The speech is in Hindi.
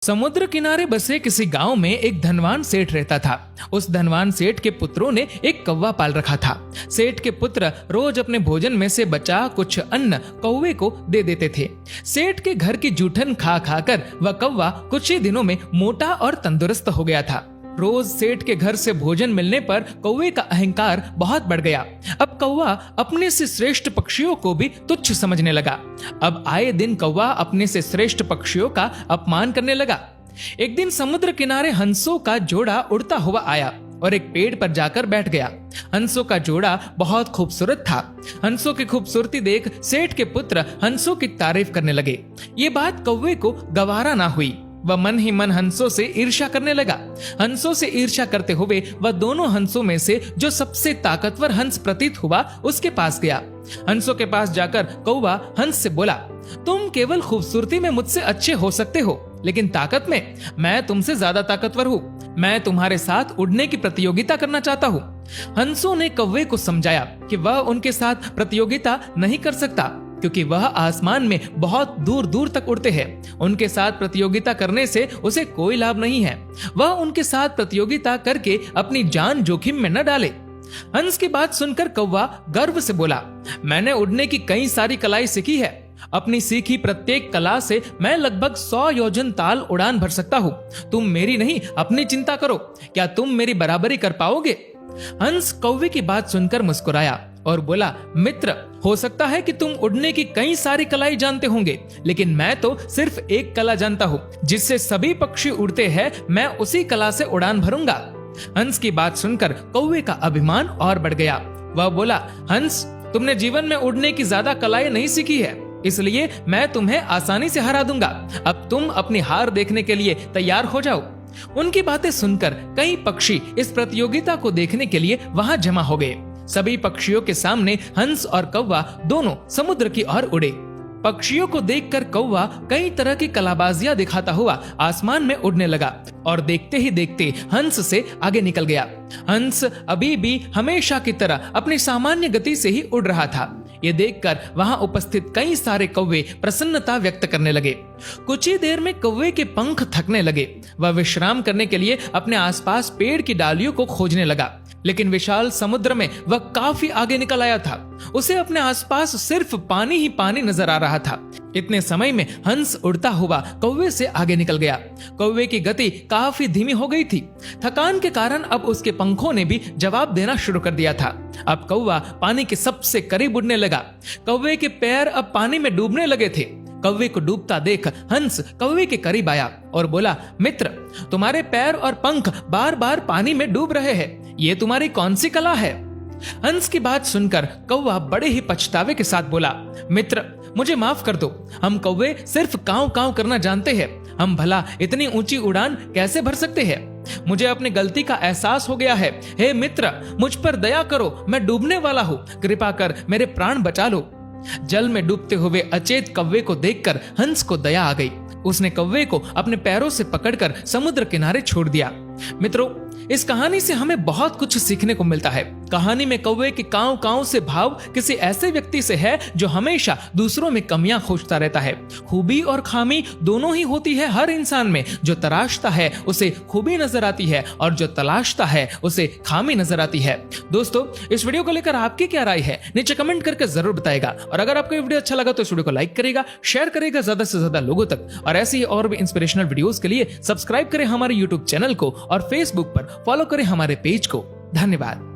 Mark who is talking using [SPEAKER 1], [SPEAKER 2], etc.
[SPEAKER 1] समुद्र किनारे बसे किसी गांव में एक धनवान सेठ रहता था। उस धनवान सेठ के पुत्रों ने एक कौवा पाल रखा था। सेठ के पुत्र रोज अपने भोजन में से बचा कुछ अन्न कौवे को दे देते थे। सेठ के घर की जूठन खा खाकर वह कौवा कुछ ही दिनों में मोटा और तंदुरुस्त हो गया था। रोज सेठ के घर से भोजन मिलने पर कौवे का अहंकार बहुत बढ़ गया। अब कौवा अपने से श्रेष्ठ पक्षियों को भी तुच्छ समझने लगा। अब आए दिन कौवा अपने से श्रेष्ठ पक्षियों का अपमान करने लगा। एक दिन समुद्र किनारे हंसों का जोड़ा उड़ता हुआ आया और एक पेड़ पर जाकर बैठ गया। हंसों का जोड़ा बहुत खूबसूरत था। हंसों की खूबसूरती देख सेठ के पुत्र हंसों की तारीफ करने लगे। ये बात कौवे को गवारा ना हुई। वह मन ही मन हंसों से ईर्ष्या करने लगा। हंसों से ईर्ष्या करते हुए वह दोनों हंसों में से जो सबसे ताकतवर हंस प्रतीत हुआ उसके पास गया। हंसों के पास जाकर कौवा हंस से बोला, तुम केवल खूबसूरती में मुझसे अच्छे हो सकते हो, लेकिन ताकत में मैं तुमसे ज्यादा ताकतवर हूँ। मैं तुम्हारे साथ उड़ने की प्रतियोगिता करना चाहता हूँ। हंसों ने कौवे को समझाया कि वह उनके साथ प्रतियोगिता नहीं कर सकता, क्योंकि वह आसमान में बहुत दूर दूर तक उड़ते हैं। उनके साथ प्रतियोगिता करने से उसे कोई लाभ नहीं है। वह उनके साथ प्रतियोगिता करके अपनी जान जोखिम में न डाले। हंस की बात सुनकर कौवा गर्व से बोला, मैंने उड़ने की कई सारी कलाएं सीखी है। अपनी सीखी प्रत्येक कला से मैं लगभग 100 योजन ताल उड़ान भर सकता हूँ। तुम मेरी नहीं अपनी चिंता करो। क्या तुम मेरी बराबरी कर पाओगे? हंस कौवे की बात सुनकर मुस्कुराया और बोला, मित्र, हो सकता है कि तुम उड़ने की कई सारी कलाएं जानते होंगे, लेकिन मैं तो सिर्फ एक कला जानता हूँ जिससे सभी पक्षी उड़ते हैं। मैं उसी कला से उड़ान भरूंगा। हंस की बात सुनकर कौवे का अभिमान और बढ़ गया। वह बोला, हंस, तुमने जीवन में उड़ने की ज्यादा कलाएं नहीं सीखी है, इसलिए मैं तुम्हें आसानी से हरा दूंगा। अब तुम अपनी हार देखने के लिए तैयार हो जाओ। उनकी बातें सुनकर कई पक्षी इस प्रतियोगिता को देखने के लिए वहां जमा हो गए। सभी पक्षियों के सामने हंस और कौवा दोनों समुद्र की ओर उड़े। पक्षियों को देखकर कौवा कई तरह की कलाबाजियां दिखाता हुआ आसमान में उड़ने लगा और देखते ही देखते हंस से आगे निकल गया। हंस अभी भी हमेशा की तरह अपनी सामान्य गति से ही उड़ रहा था। ये देखकर वहां उपस्थित कई सारे कौवे प्रसन्नता व्यक्त करने लगे। कुछ ही देर में कौवे के पंख थकने लगे। वह विश्राम करने के लिए अपने आसपास पेड़ की डालियों को खोजने लगा, लेकिन विशाल समुद्र में वह काफी आगे निकल आया था। उसे अपने आसपास सिर्फ पानी ही पानी नजर आ रहा था। इतने समय में हंस उड़ता हुआ कौवे से आगे निकल गया। कौवे की गति काफी धीमी हो गई थी। थकान के कारण अब उसके पंखों ने भी जवाब देना शुरू कर दिया था। अब कौवा पानी के सबसे करीब उड़ने लगा। कौवे के पैर अब पानी में डूबने लगे थे। कौवे को डूबता देख हंस कौवे के करीब आया और बोला, मित्र, तुम्हारे पैर और पंख बार बार पानी में डूब रहे हैं। ये तुम्हारी कौन सी कला है? हंस की बात सुनकर कौवा बड़े ही पछतावे के साथ बोला, मित्र, मुझे माफ कर दो। हम कौवे सिर्फ कांव कांव करना जानते हैं। हम भला इतनी ऊंची उड़ान कैसे भर सकते हैं? मुझे अपनी गलती का एहसास हो गया है। हे मित्र, मुझ पर दया करो, मैं डूबने वाला हूँ। कृपा कर मेरे प्राण बचा लो। जल में डूबते हुए अचेत कौवे को देखकर हंस को दया आ गई। उसने कौवे को अपने पैरों से पकड़कर समुद्र किनारे छोड़ दिया। मित्रों, इस कहानी से हमें बहुत कुछ सीखने को मिलता है। कहानी में कौवे के कांव कांव से भाव किसी ऐसे व्यक्ति से है जो हमेशा दूसरों में कमियां खोजता रहता है। खूबी और खामी दोनों ही होती है हर इंसान में। जो तराशता है उसे खूबी नजर आती है और जो तलाशता है उसे खामी नजर आती है। दोस्तों, इस वीडियो को लेकर आपकी क्या राय है नीचे कमेंट करके जरूर बताएगा। और अगर आपको ये वीडियो अच्छा लगा तो इस वीडियो को लाइक करेगा, शेयर करेगा ज्यादा से ज्यादा लोगों तक। और ऐसे ही और भी इंस्पिरेशनल वीडियोस के लिए सब्सक्राइब करें हमारे यूट्यूब चैनल को और फेसबुक पर फॉलो करें हमारे पेज को। धन्यवाद।